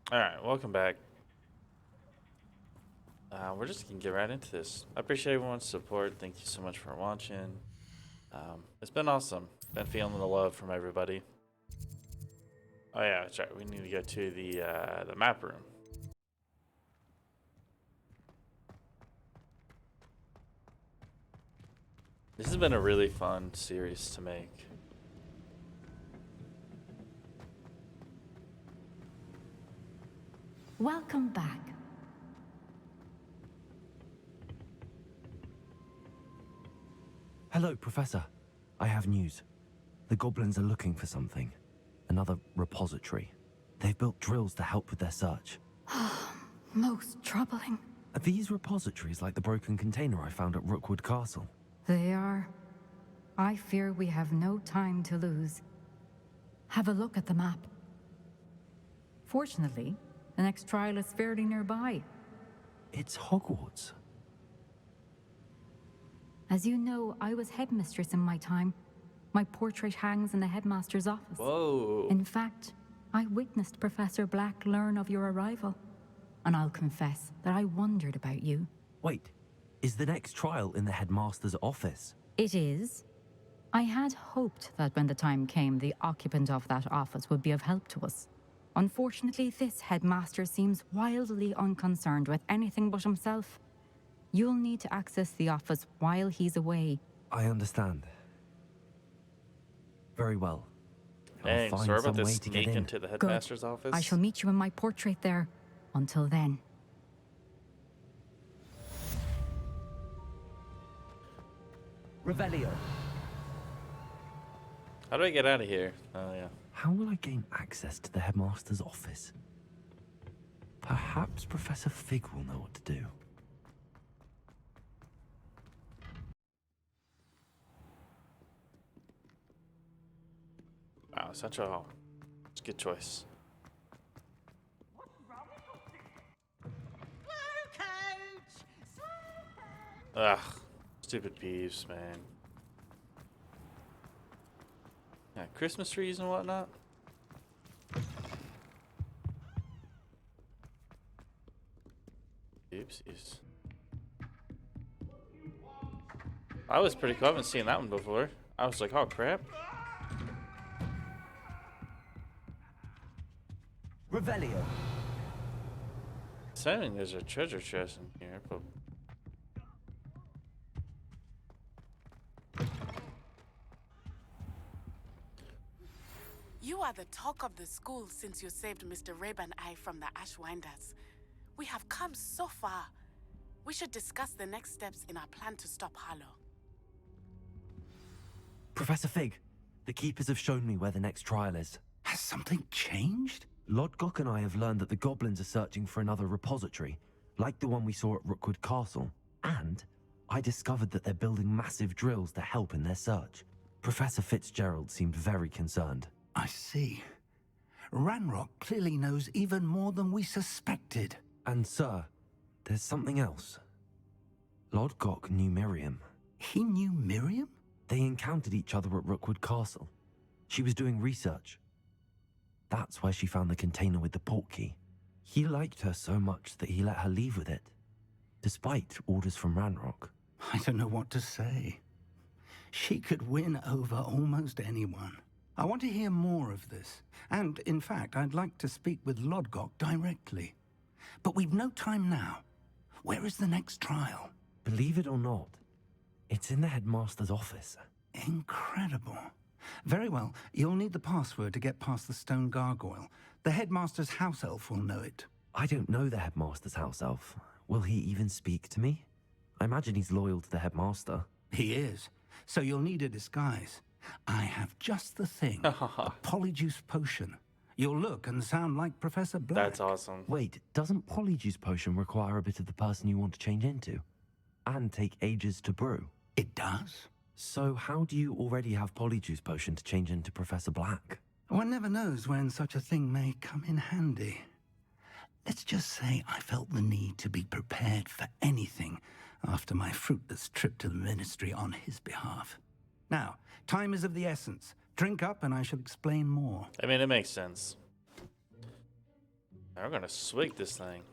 Alright, welcome back. We're just gonna get right into this. I appreciate everyone's support. Thank you so much for watching. It's been awesome. Been feeling the love from everybody. Oh yeah, that's right. We need to go to the map room. This has been a really fun series to make. Welcome back. Hello, Professor. I have news. The goblins are looking for something. Another repository. They've built drills to help with their search. Most troubling. Are these repositories like the broken container I found at Rookwood Castle? They are. I fear we have no time to lose. Have a look at the map. Fortunately, the next trial is fairly nearby. It's Hogwarts. As you know, I was headmistress in my time. My portrait hangs in the headmaster's office. Whoa. In fact, I witnessed Professor Black learn of your arrival. And I'll confess that I wondered about you. Wait, is the next trial in the headmaster's office? It is. I had hoped that when the time came, the occupant of that office would be of help to us. Unfortunately, this headmaster seems wildly unconcerned with anything but himself. You'll need to access the office while he's away. I understand. Very well. Dang, I'll find sorry about some this way to get sneak in. into the headmaster's office. I shall meet you in my portrait there. Until then. Revelio. How do I get out of here? Oh yeah. How will I gain access to the headmaster's office? Perhaps Professor Fig will know what to do. Wow, Central Hall. It's a good choice. Ugh, stupid peeves, man. Yeah, Christmas trees and whatnot. Oopsies. That was pretty cool. I haven't seen that one before. I was like, oh crap. Revelio. Saying there's a treasure chest in here, but You are the talk of the school since you saved Mr. Rabe and I from the Ashwinders. We have come so far. We should discuss the next steps in our plan to stop Harlow. Professor Fig, the keepers have shown me where the next trial is. Has something changed? Lodgok and I have learned that the goblins are searching for another repository, like the one we saw at Rookwood Castle. And I discovered that they're building massive drills to help in their search. Professor Fitzgerald seemed very concerned. I see. Ranrock clearly knows even more than we suspected. And sir, there's something else. Lodgok knew Miriam. He knew Miriam? They encountered each other at Rookwood Castle. She was doing research. That's where she found the container with the portkey. He liked her so much that he let her leave with it, despite orders from Ranrock. I don't know what to say. She could win over almost anyone. I want to hear more of this. And, in fact, I'd like to speak with Lodgok directly. But we've no time now. Where is the next trial? Believe it or not, it's in the headmaster's office. Incredible. Very well. You'll need the password to get past the stone gargoyle. The headmaster's house elf will know it. I don't know the headmaster's house elf. Will he even speak to me? I imagine he's loyal to the headmaster. He is. So you'll need a disguise. I have just the thing. A polyjuice potion. You'll look and sound like Professor Black. that's awesome. Wait, doesn't Polyjuice Potion require a bit of the person you want to change into? And take ages to brew? It does? So how do you already have Polyjuice Potion to change into Professor Black? One never knows when such a thing may come in handy. Let's just say I felt the need to be prepared for anything after my fruitless trip to the ministry on his behalf. Now, time is of the essence. Drink up and I shall explain more. I mean, it makes sense. We're gonna swig this thing.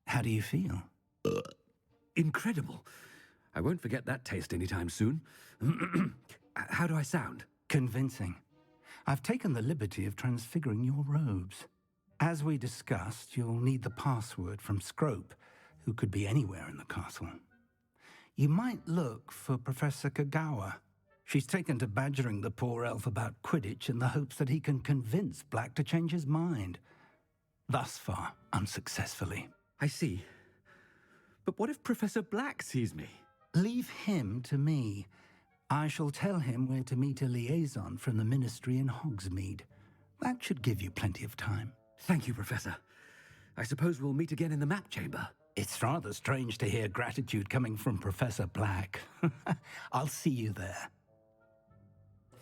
How do you feel? Incredible. I won't forget that taste anytime soon. How do I sound? Convincing. I've taken the liberty of transfiguring your robes. As we discussed, you'll need the password from Scrope, who could be anywhere in the castle. You might look for Professor Kagawa. She's taken to badgering the poor elf about Quidditch in the hopes that he can convince Black to change his mind. Thus far, unsuccessfully. I see. But what if Professor Black sees me? Leave him to me. I shall tell him where to meet a liaison from the Ministry in Hogsmeade. That should give you plenty of time. Thank you, Professor. I suppose we'll meet again in the map chamber. It's rather strange to hear gratitude coming from Professor Black. I'll see you there.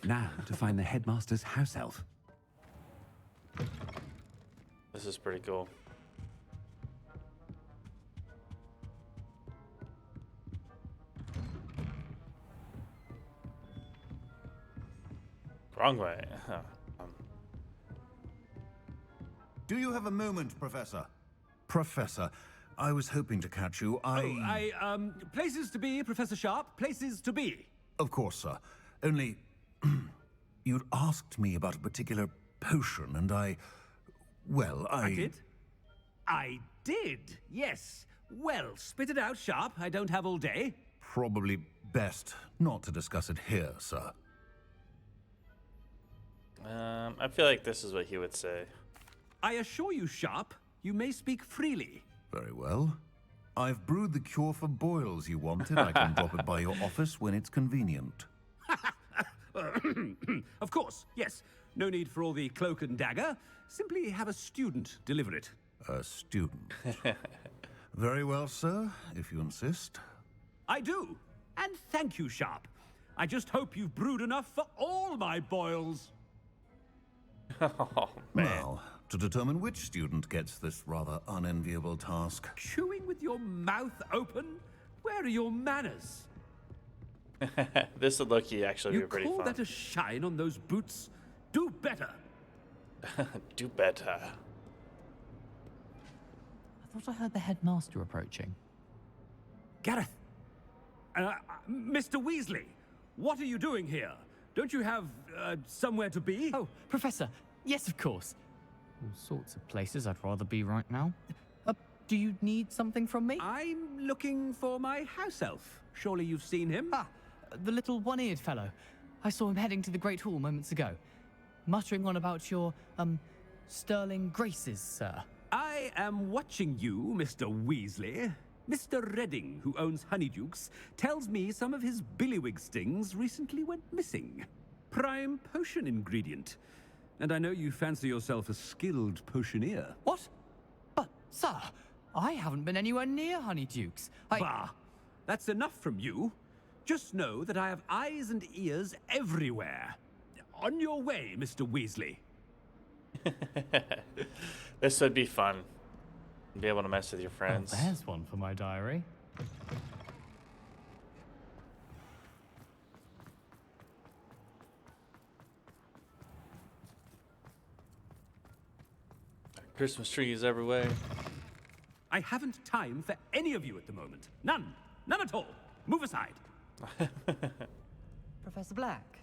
Now to find the headmaster's house elf. This is pretty cool. Wrong way. Do you have a moment, Professor? Professor, I was hoping to catch you. Places to be, Professor Sharp. Places to be. Of course, sir. Only, you'd asked me about a particular potion, and I did? I did, yes. Well, spit it out, Sharp. I don't have all day. Probably best not to discuss it here, sir. I feel like this is what he would say. I assure you, Sharp, you may speak freely. Very well. I've brewed the cure for boils you wanted. I can drop it by your office when it's convenient. Of course, yes. No need for all the cloak and dagger. Simply have a student deliver it. A student. Very well, sir, if you insist. I do. And thank you, Sharp. I just hope you've brewed enough for all my boils. Oh, man. Now, to determine which student gets this rather unenviable task. Chewing with your mouth open? Where are your manners? This would look-y actually be pretty You call fun. that a shine on those boots? Do better. Do better. I thought I heard the headmaster approaching. Gareth. Mr. Weasley, what are you doing here? Don't you have somewhere to be? Oh, Professor. Yes, of course. All sorts of places I'd rather be right now. Do you need something from me? I'm looking for my house elf. Surely you've seen him? Ah, the little one-eared fellow. I saw him heading to the Great Hall moments ago, muttering on about your, sterling graces, sir. I am watching you, Mr. Weasley. Mr. Redding, who owns Honeydukes, tells me some of his billywig stings recently went missing. Prime potion ingredient. And I know you fancy yourself a skilled potioneer. What? But, sir, I haven't been anywhere near Honeydukes. Bah! That's enough from you. Just know that I have eyes and ears everywhere. On your way, Mr. Weasley. This would be fun. Be able to mess with your friends. Oh, there's one for my diary. Christmas trees everywhere. I haven't time for any of you at the moment. None. None at all. Move aside. Professor Black,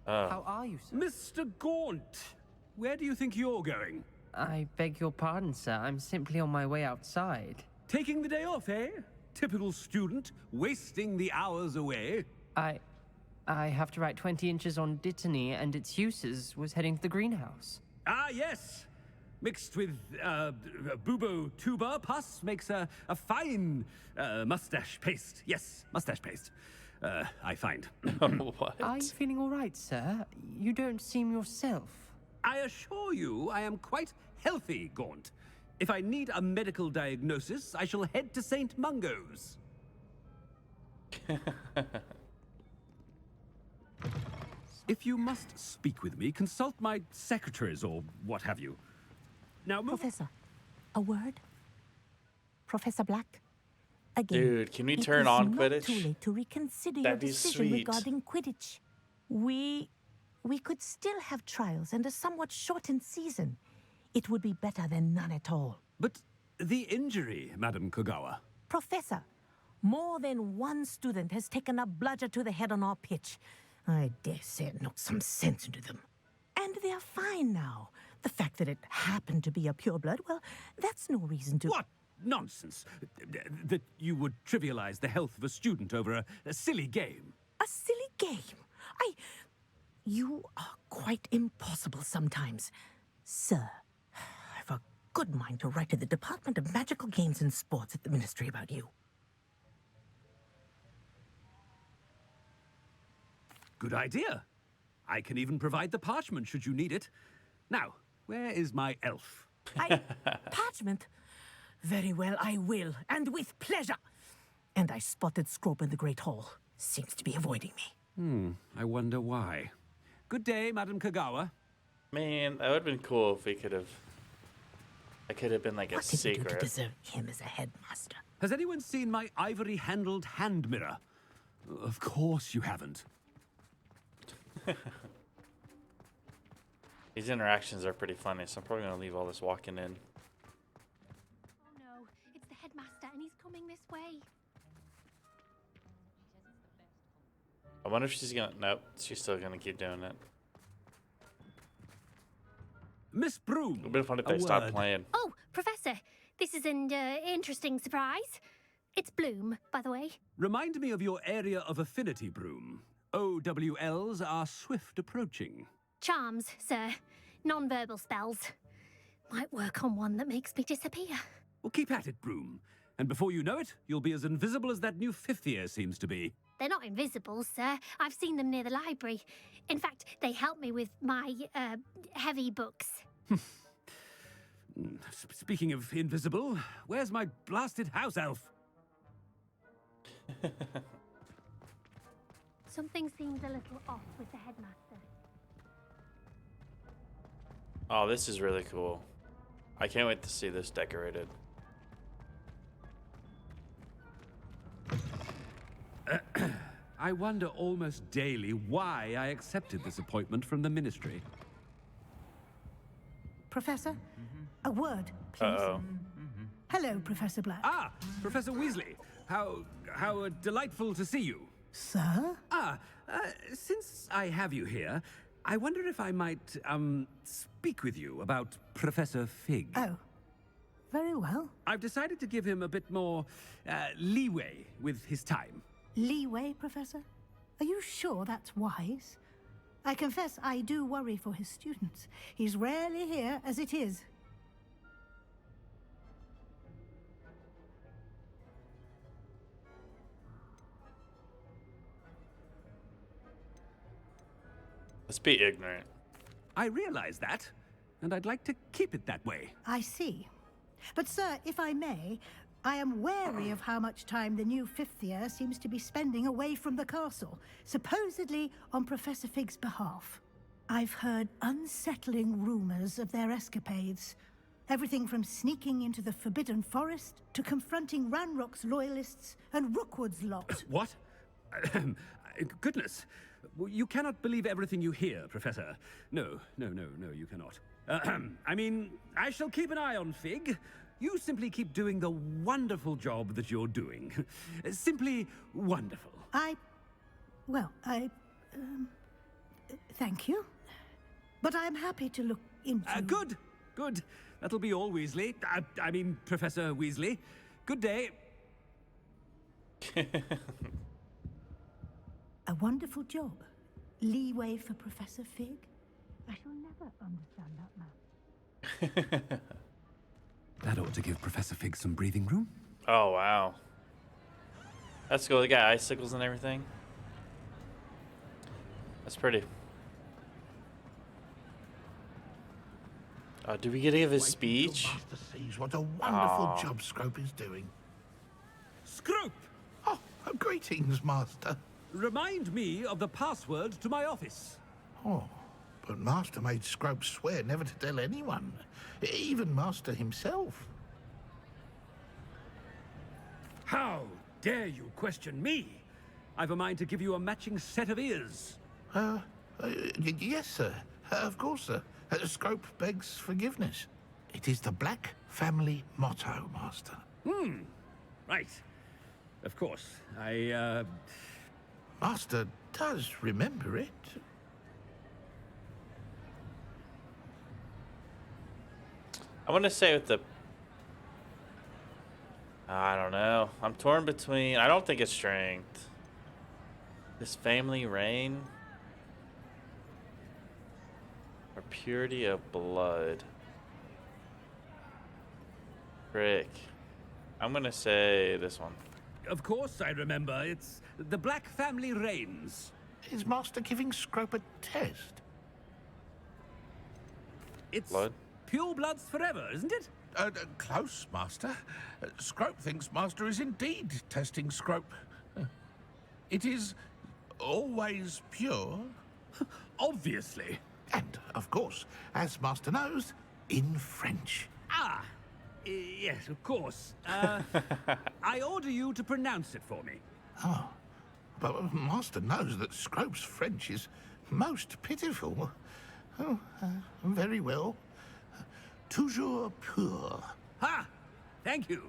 Oh. how are you, sir? Mr. Gaunt, where do you think you're going? I beg your pardon, sir. I'm simply on my way outside. Taking the day off, eh? Typical student, wasting the hours away. I have to write 20 inches on Dittany and its uses. Was heading to the greenhouse. Ah, yes. Mixed with bubo tuber pus makes a fine mustache paste. Yes, mustache paste. I find. What? Are you feeling all right, sir? You don't seem yourself. I assure you I am quite healthy, Gaunt. If I need a medical diagnosis, I shall head to St. Mungo's. If you must speak with me, consult my secretaries or what have you. Now move. Professor, a word? Professor Black? Again, Dude, can we it turn is on not Quidditch? too late to reconsider your That'd be decision sweet. regarding Quidditch. We could still have trials and a somewhat shortened season. It would be better than none at all. But the injury, Madam Kogawa. Professor, more than one student has taken a bludger to the head on our pitch. I dare say it knocked some sense into them. And they're fine now. The fact that it happened to be a pureblood, well, that's no reason to... What nonsense! That you would trivialize the health of a student over a silly game. A silly game? You are quite impossible sometimes. Sir, I've a good mind to write to the Department of Magical Games and Sports at the Ministry about you. Good idea. I can even provide the parchment should you need it. Now, where is my elf? Parchment? Very well, I will, and with pleasure. And I spotted Scrope in the Great Hall. Seems to be avoiding me. I wonder why. Good day, Madam Kogawa. Man, that would have been cool if we could have. It could have been like a What did you do to secret. deserve him as a headmaster? Has anyone seen my ivory-handled hand mirror? Of course you haven't. These interactions are pretty funny, so I'm probably gonna leave all this walking in. Oh no, it's the headmaster and he's coming this way. I wonder if she's gonna. Nope, she's still gonna keep doing it. Miss Broom. It would be fun if a they stopped word. playing. Oh, Professor, this is an interesting surprise. It's Bloom, by the way. Remind me of your area of affinity, Broom. OWLs are swift approaching. Charms, sir. Non-verbal spells. Might work on one that makes me disappear. Well, keep at it, Broom. And before you know it, you'll be as invisible as that new fifth year seems to be. They're not invisible, sir. I've seen them near the library. In fact, they help me with my, heavy books. Speaking of invisible, where's my blasted house elf? Something seems a little off with the headmaster. Oh, this is really cool. I can't wait to see this decorated. I wonder almost daily why I accepted this appointment from the ministry. Professor, a word, please. Uh-oh. Hello, Professor Black. Ah, Professor Weasley. How delightful to see you. Sir? Since I have you here, I wonder if I might, speak with you about Professor Fig. Oh, very well. I've decided to give him a bit more, leeway with his time. Leeway, Professor? Are you sure that's wise? I confess I do worry for his students. He's rarely here as it is. Let's be ignorant. I realize that, and I'd like to keep it that way. I see. But, sir, if I may, I am wary of how much time the new fifth year seems to be spending away from the castle, supposedly on Professor Fig's behalf. I've heard unsettling rumors of their escapades. Everything from sneaking into the Forbidden Forest to confronting Ranrock's loyalists and Rookwood's lot. What? Goodness. You cannot believe everything you hear, Professor. No, you cannot. I mean, I shall keep an eye on Fig. You simply keep doing the wonderful job that you're doing. Simply wonderful. Thank you. But I'm happy to look into... Good. That'll be all, Weasley. I mean, Professor Weasley. Good day. A wonderful job. Leeway for Professor Fig. I shall never understand that man. That ought to give Professor Fig some breathing room. Oh, wow. That's cool. They got icicles and everything. That's pretty. Do we get to give his speech? Master sees what a wonderful job Scrope is doing. Scrope! Oh, greetings, Master. Remind me of the password to my office. Oh, but Master made Scrope swear never to tell anyone, even Master himself. How dare you question me? I've a mind to give you a matching set of ears. Yes, sir. Of course, sir. Scrope begs forgiveness. It is the Black family motto, Master. Right. Of course. Master does remember it. I want to say with the... I don't know. I'm torn between... I don't think it's strength. This family reign? Or purity of blood? Frick. I'm going to say this one. Of course I remember. It's the Black family reigns. Is Master giving Scrope a test? It's Blood? pure bloods forever, isn't it? Close, Master. Scrope thinks Master is indeed testing Scrope. It is always pure. Obviously. And, of course, as Master knows, in French. Ah, yes, of course. I order you to pronounce it for me. Oh, but Master knows that Scrope's French is most pitiful. Oh, very well. Toujours pur. Ha! Thank you.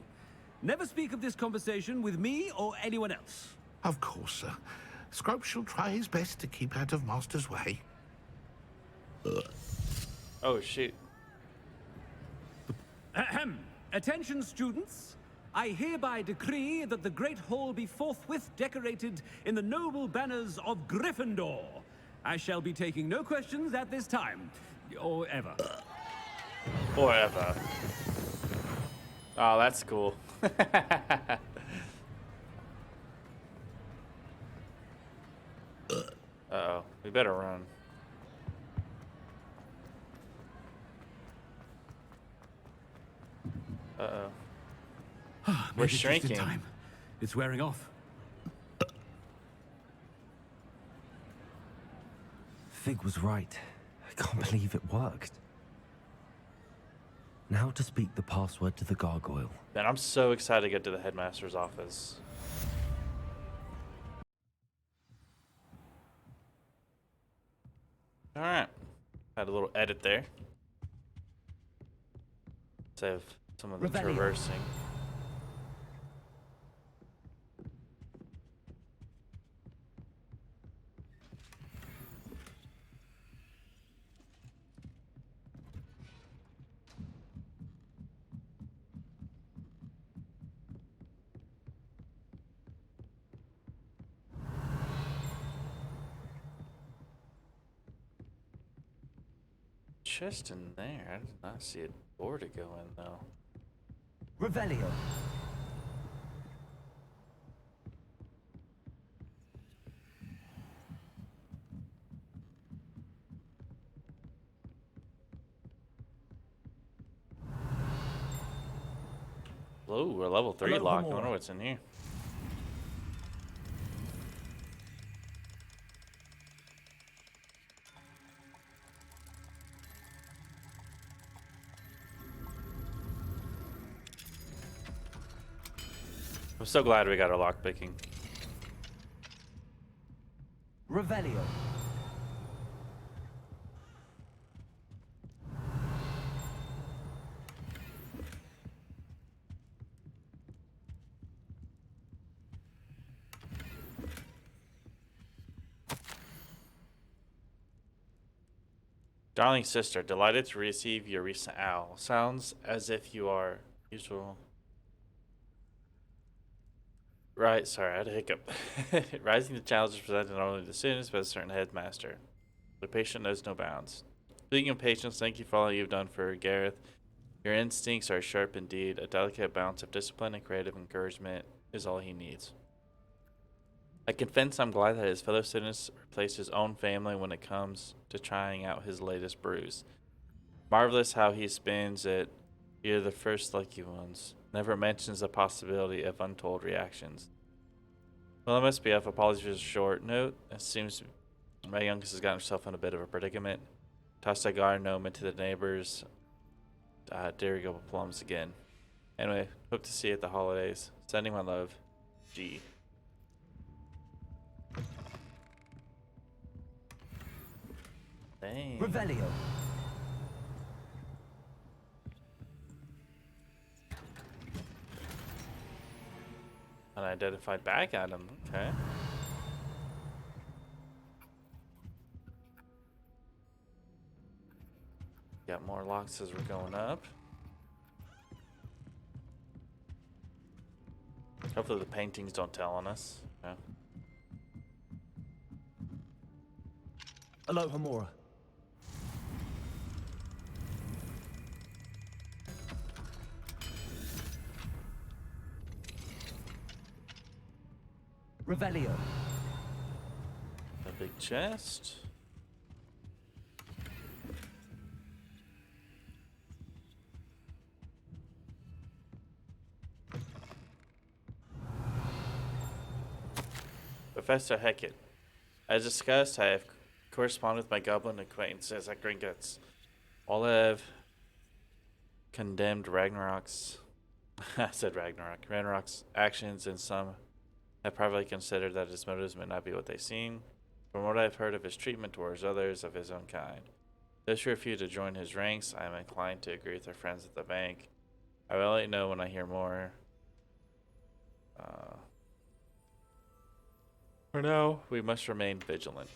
Never speak of this conversation with me or anyone else. Of course, sir. Scrope shall try his best to keep out of Master's way. Oh, shoot. Ahem. Attention, students. I hereby decree that the Great Hall be forthwith decorated in the noble banners of Gryffindor. I shall be taking no questions at this time, or ever. Forever. Oh, that's cool. Uh-oh. We better run. Uh-oh. We're Maybe just in shrinking. time. It's wearing off. Fig was right. I can't believe it worked. Now to speak the password to the gargoyle. Man, I'm so excited to get to the headmaster's office. Alright. Had a little edit there. Save some of the Revelio. traversing. Chest in there. I did not see a door to go in though. Revelio. Whoa, we're level 3 Hello, locked. I Homura. wonder what's in here. I'm so glad we got our lock picking. Revelio. Darling sister, delighted to receive your recent owl. Sounds as if you are usual. Right, sorry, I had a hiccup. Rising to challenges presented not only to the students, but a certain headmaster. The patient knows no bounds. Speaking of patience, thank you for all you've done for Gareth. Your instincts are sharp indeed. A delicate balance of discipline and creative encouragement is all he needs. I confess I'm glad that his fellow students replaced his own family when it comes to trying out his latest brews. Marvelous how he spins it. You're the first lucky ones. Never mentions the possibility of untold reactions. Well, I must be off. Apologies for the short note. It seems my youngest has gotten herself in a bit of a predicament. Tossed a garden gnome into the neighbor's dirigible plums again. Anyway, hope to see you at the holidays. Sending my love, G. Dang. Revelio. Unidentified back at him. Okay. Got more locks as we're going up. Hopefully the paintings don't tell on us. Yeah. Aloha Mora. Revelio. A big chest. Professor Heckett. As discussed, I have corresponded with my goblin acquaintances at Gringotts. All have condemned Ragnarok's I said Ragnarok's actions, and some have privately considered that his motives may not be what they seem. From what I've heard of his treatment towards others of his own kind, those who refuse to join his ranks, I am inclined to agree with our friends at the bank. I will let you know when I hear more. For now, we must remain vigilant.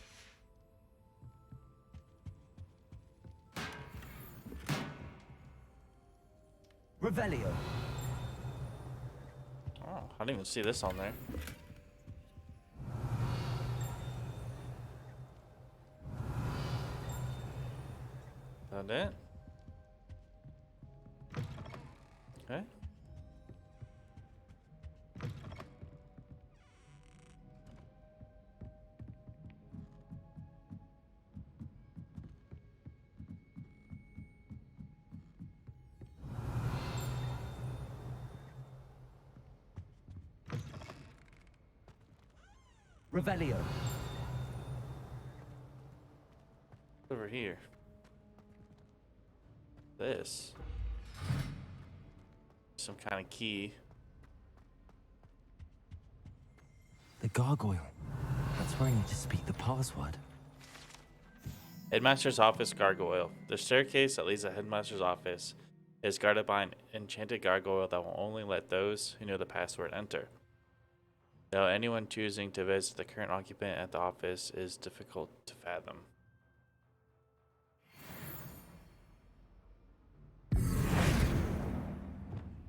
Revelio. Oh, I didn't even see this on there. That it? Okay. Revelio. Over here. This. Some kind of key. The gargoyle. That's where I need to speak the password. Headmaster's office gargoyle. The staircase that leads to Headmaster's office is guarded by an enchanted gargoyle that will only let those who know the password enter. Though anyone choosing to visit the current occupant at the office is difficult to fathom.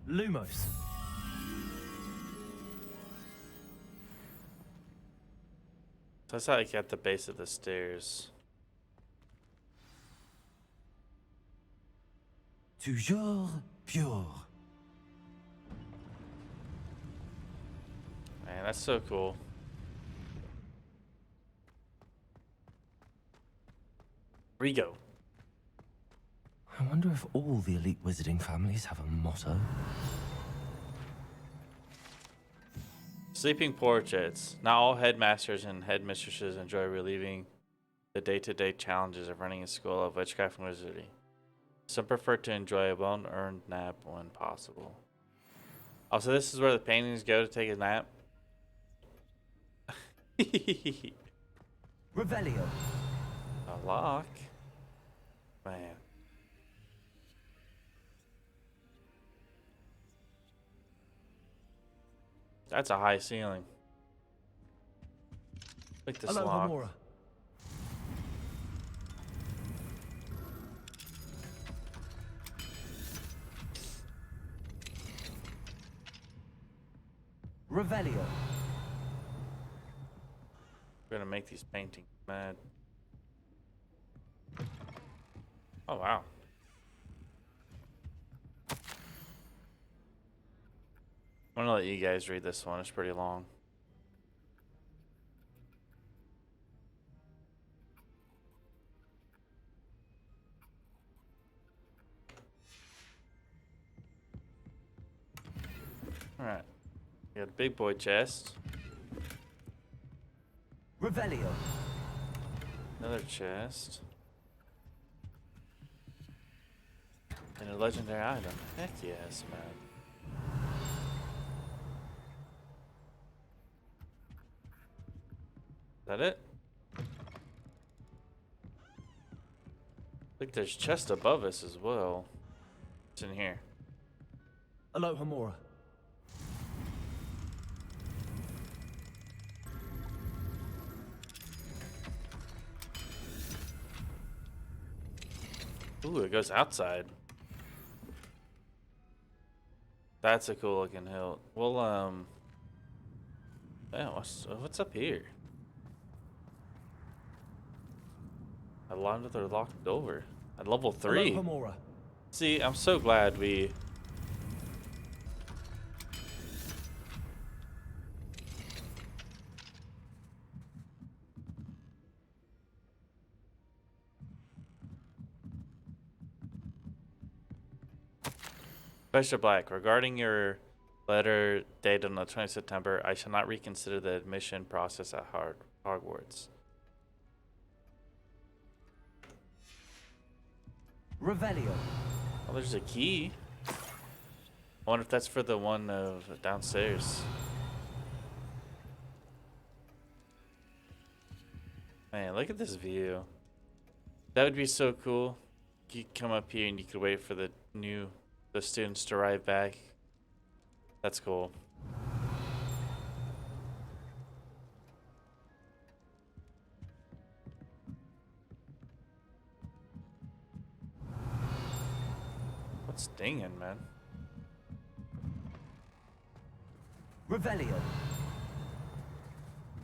Lumos. So that's like at the base of the stairs. Toujours pure. Man, that's so cool. Rigo. I wonder if all the elite wizarding families have a motto. Sleeping portraits. Not all headmasters and headmistresses enjoy relieving the day-to-day challenges of running a school of witchcraft and wizardry. Some prefer to enjoy a well-earned nap when possible. Also, this is where the paintings go to take a nap. Revelio. A lock? Man. That's a high ceiling. Look at this Aloha lock. Mora. Revelio. We're gonna make these paintings mad. Oh wow. I'm gonna let you guys read this one. It's pretty long. Alright. We got a big boy chest. Revelio. Another chest. And a legendary item. Heck yes, man. Is that it? I think there's chest above us as well. What's in here? Aloha Mora. Ooh, it goes outside. That's a cool looking hill. Well, yeah, what's up here? A lot of they're locked over. At level 3. Aloha Mora. See, I'm so glad we... Bishop Black, regarding your letter dated on the 20th of September, I shall not reconsider the admission process at Hogwarts. Revelio. Oh, there's a key. I wonder if that's for the one of downstairs. Man, look at this view. That would be so cool. You could come up here and you could wait for the students to arrive back. That's cool. What's stinging, man? Revelio.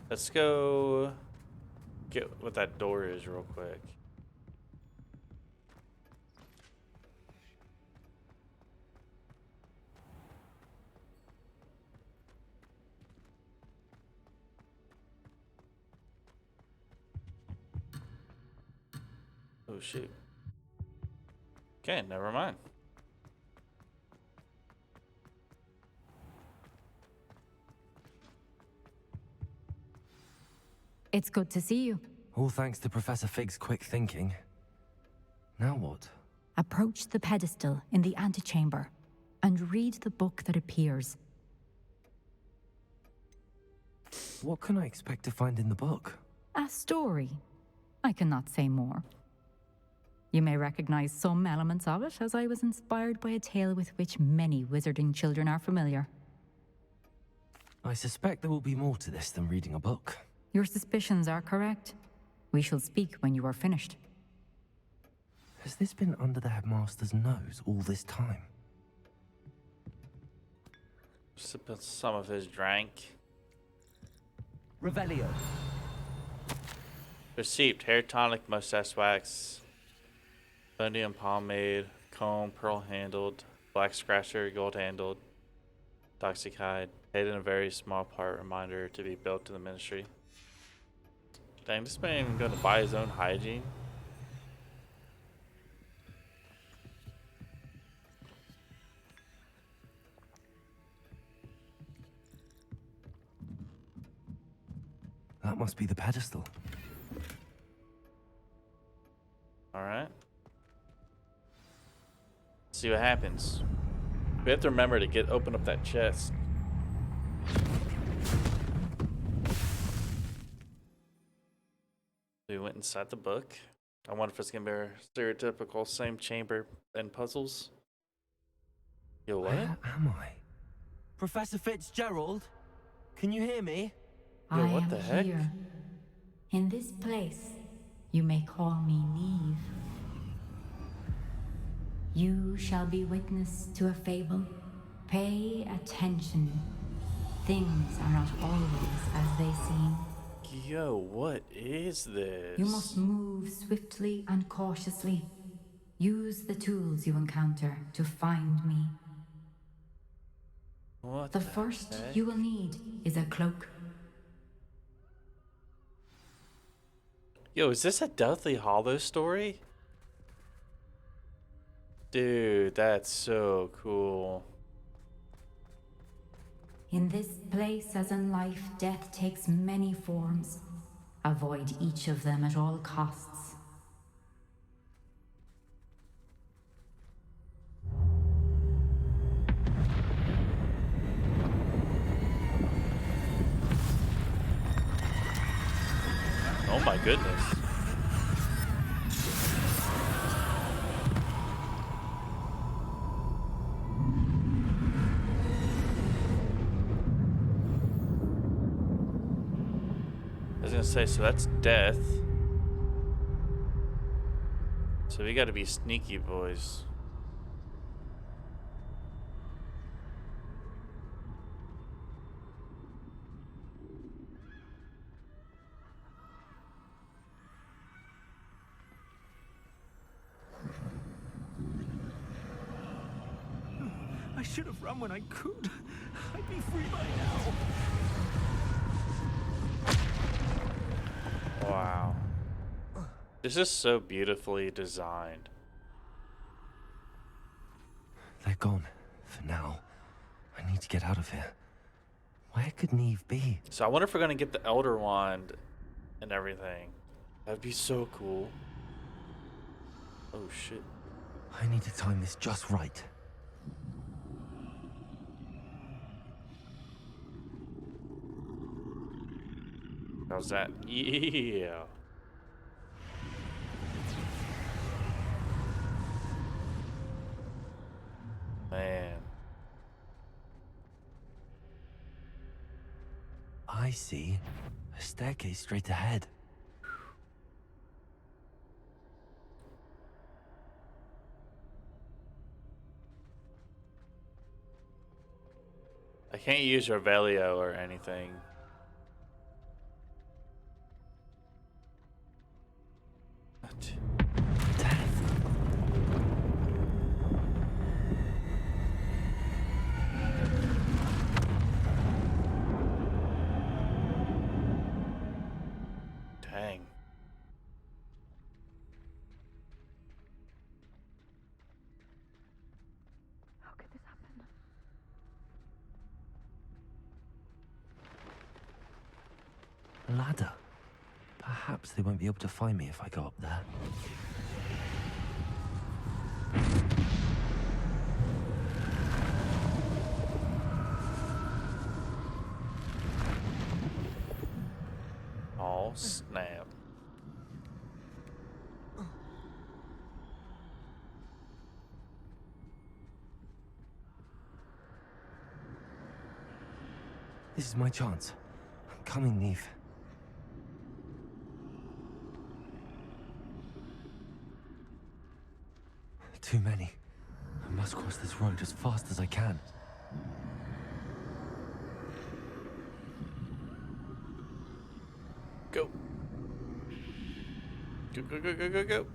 Let's go get what that door is real quick. Oh shoot. Okay, never mind. It's good to see you. All thanks to Professor Fig's quick thinking. Now what? Approach the pedestal in the antechamber and read the book that appears. What can I expect to find in the book? A story. I cannot say more. You may recognize some elements of it, as I was inspired by a tale with which many wizarding children are familiar. I suspect there will be more to this than reading a book. Your suspicions are correct. We shall speak when you are finished. Has this been under the headmaster's nose all this time? Sipping some of his drink. Revelio. Receipt: hair tonic, mustache wax, Bundium pomade, comb, pearl handled, black scratcher, gold handled, Toxicide, paid in a very small part, reminder to be built to the ministry. Dang, this man even gonna buy his own hygiene. That must be the pedestal. Alright. See what happens. We have to remember to open up that chest. We went inside the book. I wonder if it's gonna be our stereotypical same chamber and puzzles. Yo, what? Where am I? Professor Fitzgerald? Can you hear me? Yo, I what am the heck? here. In this place, you may call me Neve. You shall be witness to a fable. Pay attention. Things are not always as they seem. Yo, what is this? You must move swiftly and cautiously. Use the tools you encounter to find me. What The first heck? you will need is a cloak. Yo, is this a Deathly Hollow story? Dude, that's so cool. In this place, as in life, death takes many forms. Avoid each of them at all costs. Oh my goodness. I was gonna say, so that's death. So we gotta be sneaky, boys. I should have run when I could. I'd be free by now. Wow. This is so beautifully designed. They're gone. For now. I need to get out of here. Where could Neve be? So I wonder if we're gonna get the Elder Wand and everything. That'd be so cool. Oh shit. I need to time this just right. How's that? Yeah. Man. I see. A staircase straight ahead. I can't use Revelio or anything. What? Dang. How could this happen? A ladder. Perhaps they won't be able to find me if I go up there. Oh, snap. This is my chance. I'm coming, Neve. Too many. I must cross this road as fast as I can. Go. Go, go, go, go, go, go.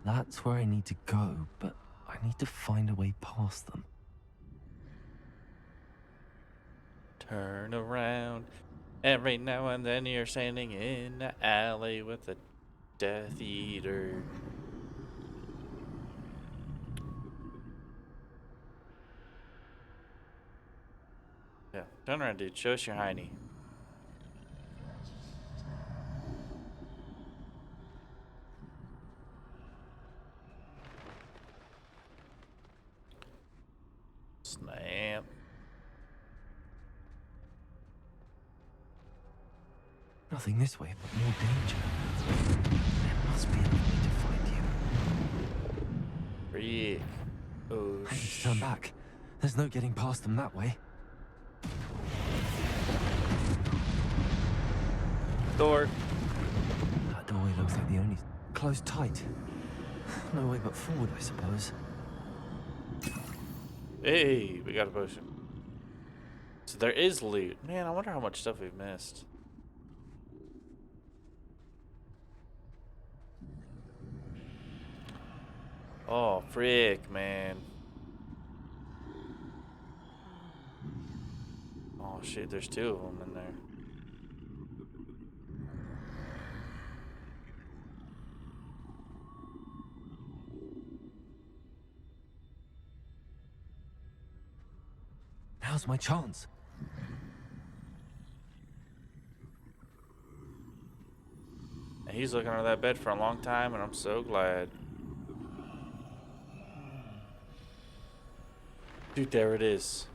That's where I need to go, but I need to find a way past them. Turn around. Every now and then you're standing in the alley with a Death Eater. Yeah, turn around, dude. Show us your hiney. Snap. Nothing this way, but more danger. There must be another way to find you. Freak. Oh, I need to turn back. There's no getting past them that way. Door. That doorway looks like the only... Closed tight. No way but forward, I suppose. Hey, we got a potion. So there is loot. Man, I wonder how much stuff we've missed. Oh, frick, man. Oh, shit, there's two of them in there. Now's my chance. And he's looking under that bed for a long time, and I'm so glad. Dude, there it is.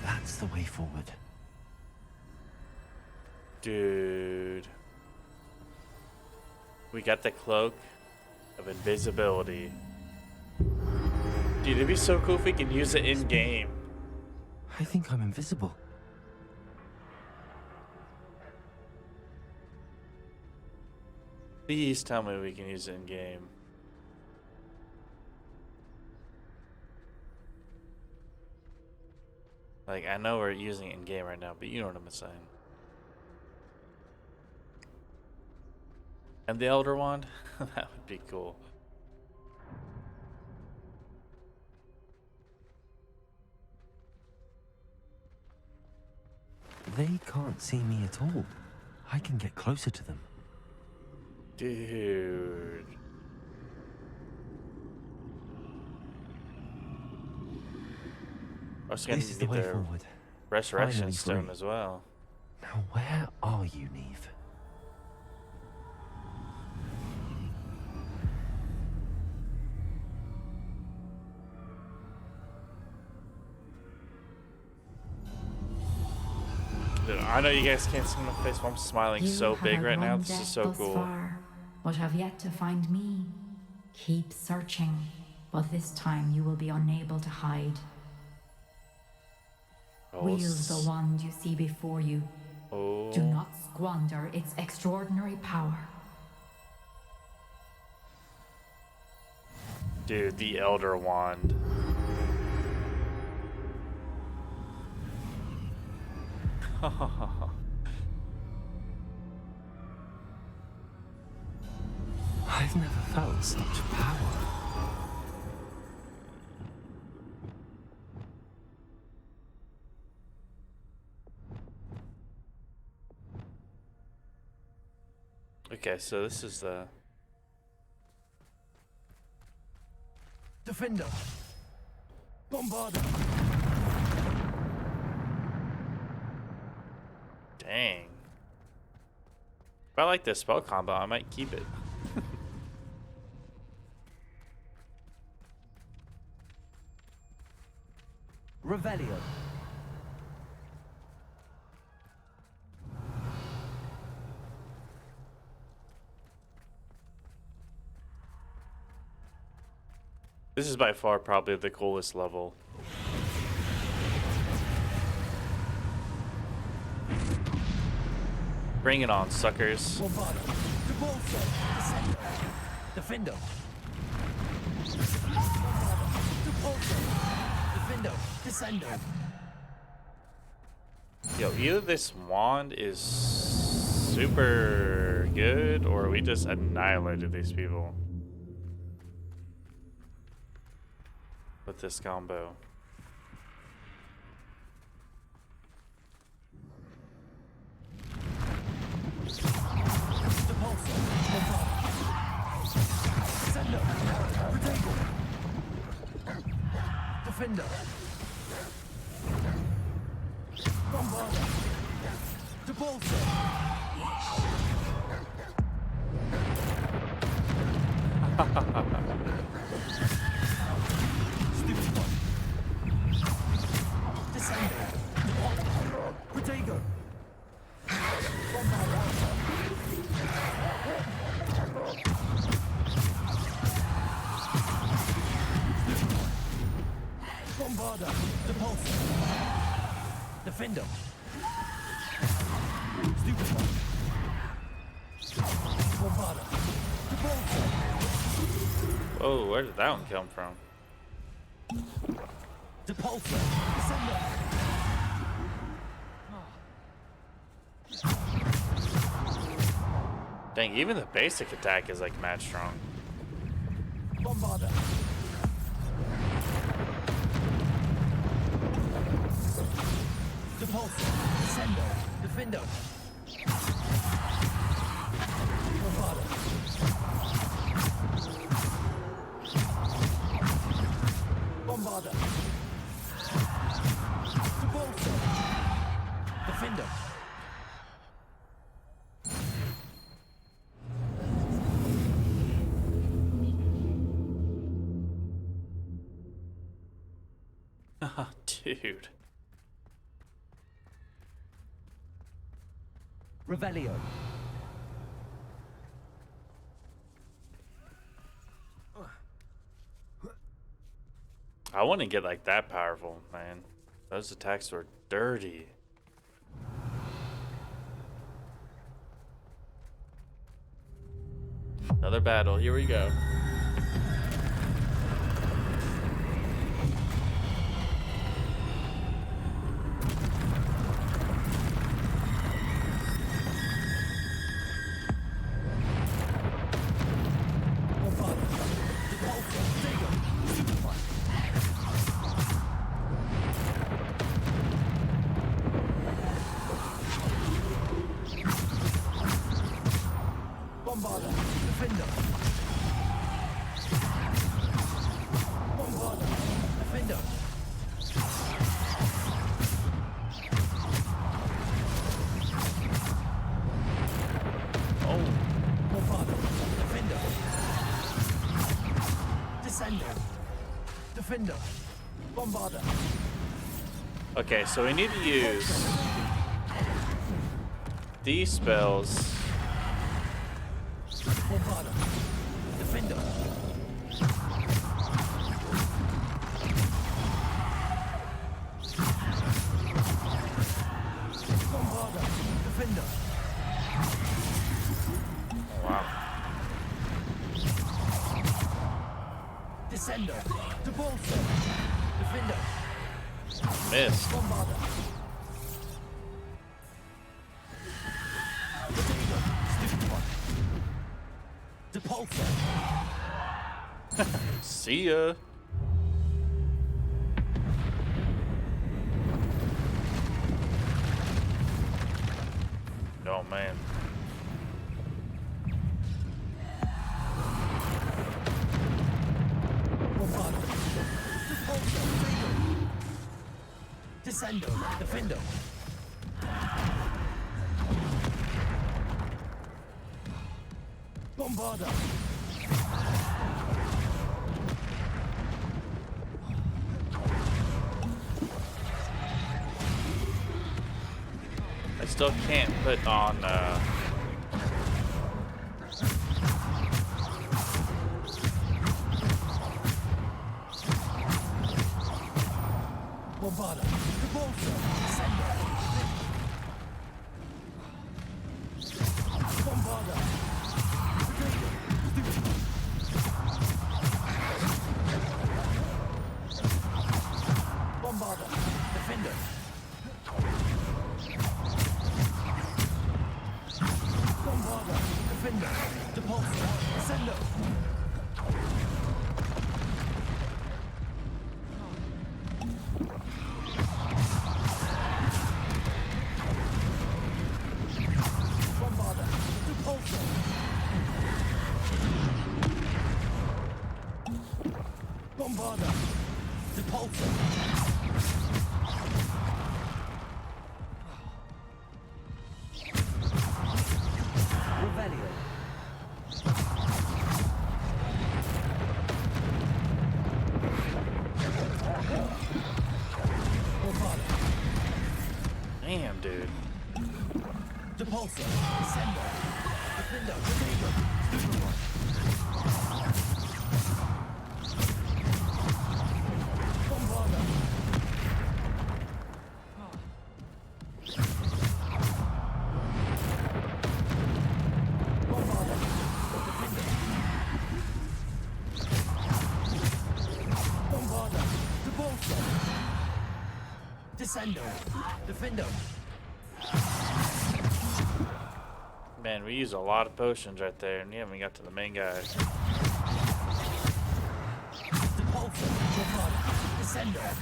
That's the way forward. Dude. We got the cloak of invisibility. Dude, it'd be so cool if we can use it in game. I think I'm invisible. Please tell me we can use it in game. Like, I know we're using it in game right now, but you know what I'm saying. And the Elder Wand? That would be cool. They can't see me at all. I can get closer to them. Dude. I was going This is to the get way their forward. Resurrection Finally Stone free. as well. Now where are you, Neve? Dude, I know you guys can't see my face, but I'm smiling You so have big right now. outrun This is death so thus cool. far, but have yet to find me. Keep searching, but this time you will be unable to hide. Oh, Wield the wand you see before you. oh. Do not squander its extraordinary power. Dude, the Elder Wand. I've never felt such power. Okay, so this is the... Defender! Bombarder! Dang. If I like this spell combo, I might keep it. Revelio. This is by far probably the coolest level. Bring it on, suckers. Bombarder. Defender. Defender. Descendo. Yo, either this wand is super good, or we just annihilated these people with this combo. Defender. Bombarder. Depulso. Stupid one. Descendo. Protego. Bombarder. Depulso. Defender. Stupid one. Bombarder. Depulso. Whoa, where did that one come from? Depulso. Descendo. Dang, even the basic attack is like mad strong. Bombarder. Depulso. Descendo. Defendo. Bombarder. Bombarder. Depulso. Defendo. Dude. Revelio. I wouldn't get like that powerful, man. Those attacks were dirty. Another battle. Here we go. Defender. Bombarder. Okay, so we need to use these spells. Bombarder. Defender. Bombarder. Defender. Oh, wow. Descender. Depulsor. Defender. Missed. Bombarder. Depulsor. See ya. Oh man. Bombarder. Depulsor. Descender. Defender. Bombarder. I still can't put on Bombarder. Depulsor. Descender. Bombarder. Bombarder. Defender. Bombarder. Defender. Depulsor. Descender. Bombarder. Depulsor. Bombarder. Depulsor. Revelio. Bombarder. damn dude. Depulsor. Descender. Defender. Defender. Superman. Bombarder. Bombarder. Defender. Bombarder. Depulsor. Descender. Defender. Man, we use a lot of potions right there, and we haven't got to the main guys. Depulsor. Bombarder. Descender.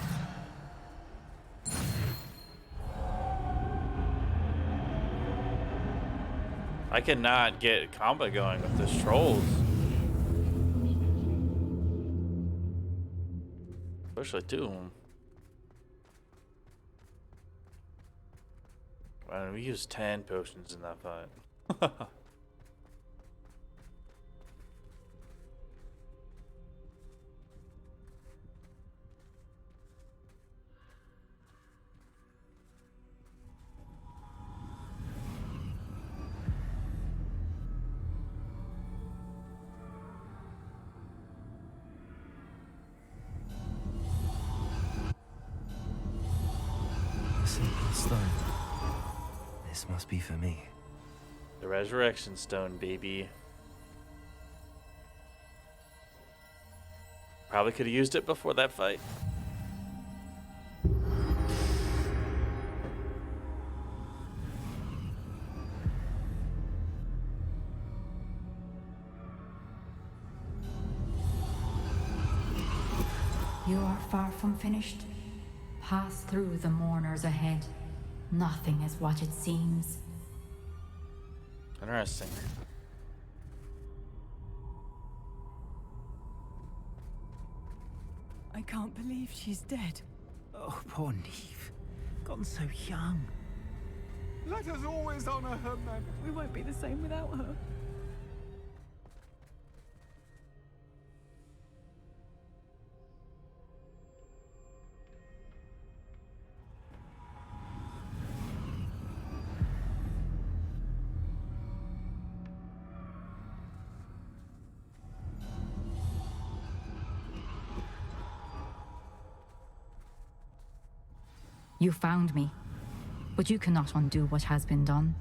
I cannot get combo going with this trolls. Especially two of them. Man, we used 10 potions in that fight. stone. This must be for me. The resurrection stone, baby. Probably could have used it before that fight. You are far from finished. Pass through the mourners ahead. Nothing is what it seems. Interesting. I can't believe she's dead. Oh, poor Neve. Gone so young. Let us always honor her memory. We won't be the same without her. You found me, but you cannot undo what has been done.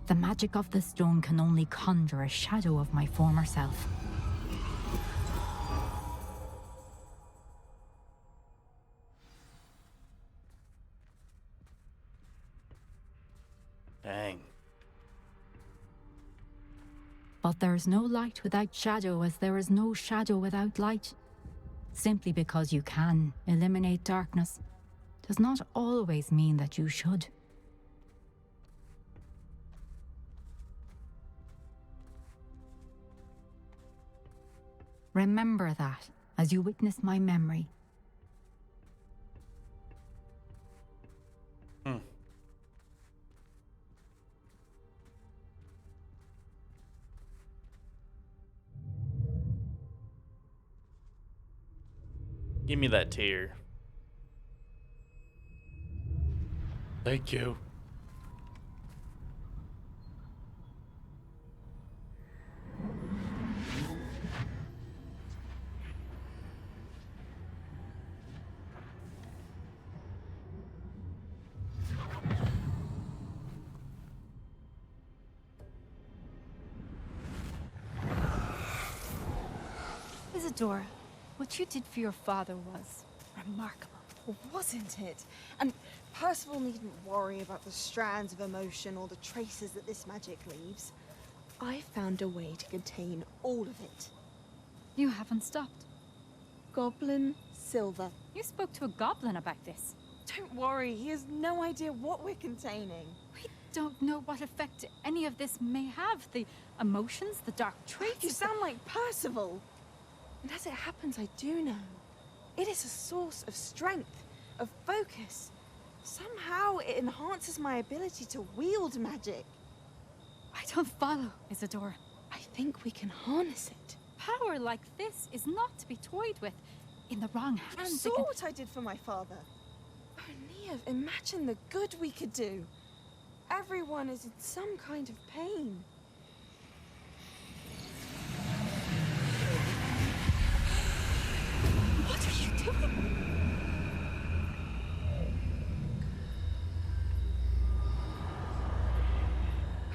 The magic of the stone can only conjure a shadow of my former self. Dang. But there is no light without shadow, as there is no shadow without light. Simply because you can eliminate darkness does not always mean that you should. Remember that as you witness my memory. Give me that tear. Thank you. Isadora, what you did for your father was remarkable. Wasn't it? And Percival needn't worry about the strands of emotion or the traces that this magic leaves. I found a way to contain all of it. You haven't stopped. Goblin Silver. You spoke to a goblin about this. Don't worry, he has no idea what we're containing. We don't know what effect any of this may have. The emotions, the dark traits. You sound like Percival. And as it happens, I do know. It is a source of strength, of focus. Somehow it enhances my ability to wield magic. I don't follow, Isadora. I think we can harness it. Power like this is not to be toyed with. In the wrong hands, You saw what I did for my father. Oh, Neve, imagine the good we could do. Everyone is in some kind of pain. What are you doing?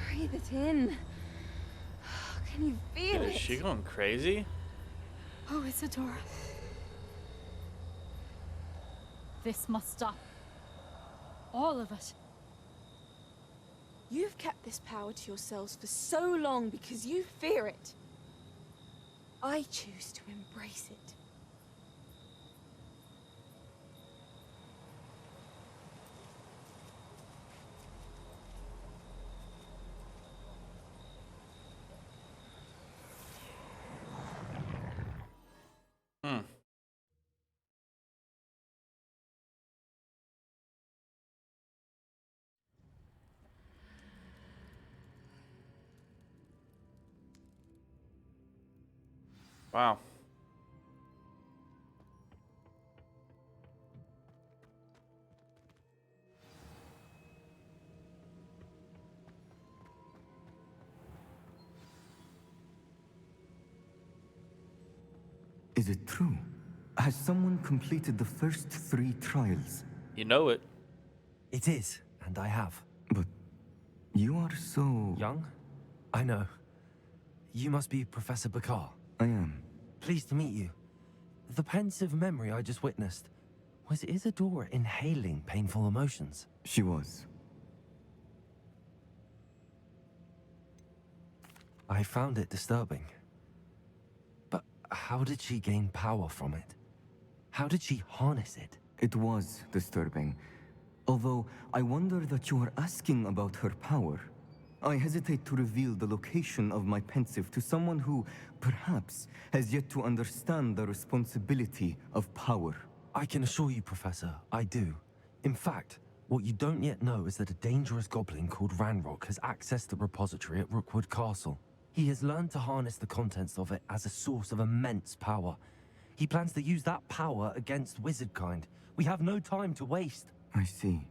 Breathe it in. Can you feel Dude, it? is she going crazy? Oh, Isadora. This must stop. All of it. You've kept this power to yourselves for so long because you fear it. I choose to embrace it. Wow. Is it true? Has someone completed the first 3 trials? You know it. It is, and I have. But you are so... Young? I know. You must be Professor Bakar. I am. Pleased to meet you. The pensive memory I just witnessed, was Isadora inhaling painful emotions? She was. I found it disturbing. But how did she gain power from it? How did she harness it? It was disturbing. Although I wonder that you are asking about her power. I hesitate to reveal the location of my pensive to someone who, perhaps, has yet to understand the responsibility of power. I can assure you, Professor, I do. In fact, what you don't yet know is that a dangerous goblin called Ranrock has accessed the repository at Rookwood Castle. He has learned to harness the contents of it as a source of immense power. He plans to use that power against wizardkind. We have no time to waste. I see.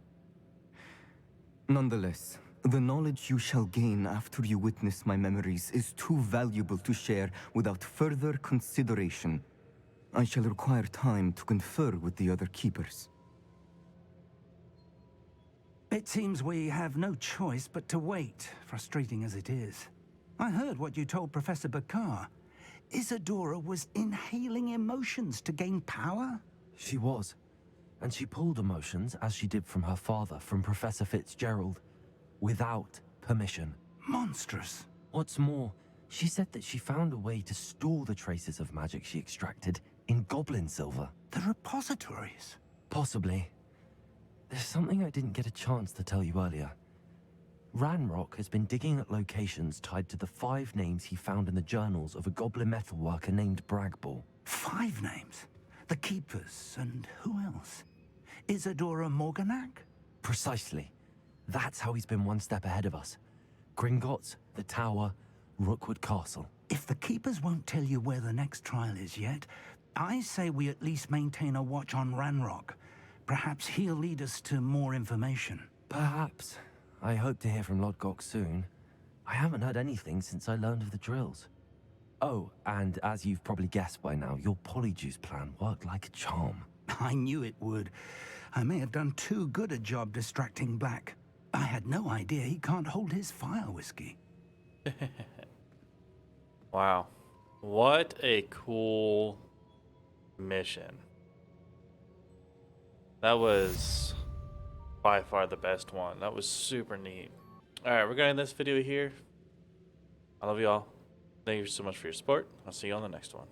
Nonetheless, the knowledge you shall gain after you witness my memories is too valuable to share without further consideration. I shall require time to confer with the other keepers. It seems we have no choice but to wait, frustrating as it is. I heard what you told Professor Bakar. Isadora was inhaling emotions to gain power? She was. And she pulled emotions, as she did from her father, from Professor Fitzgerald, without permission. Monstrous. What's more, she said that she found a way to store the traces of magic she extracted in goblin silver. The repositories? Possibly. There's something I didn't get a chance to tell you earlier. Ranrock has been digging at locations tied to the 5 names he found in the journals of a goblin metalworker named Bragball. 5 names? The Keepers, and who else? Isadora Morganac? Precisely. That's how he's been one step ahead of us. Gringotts, the Tower, Rookwood Castle. If the Keepers won't tell you where the next trial is yet, I say we at least maintain a watch on Ranrock. Perhaps he'll lead us to more information. Perhaps. I hope to hear from Lodgok soon. I haven't heard anything since I learned of the drills. Oh, and as you've probably guessed by now, your polyjuice plan worked like a charm. I knew it would. I may have done too good a job distracting Black. I had no idea he can't hold his fire whiskey. Wow. What a cool mission. That was by far the best one. That was super neat. Alright, we're going to end this video here. I love you all. Thank you so much for your support. I'll see you on the next one.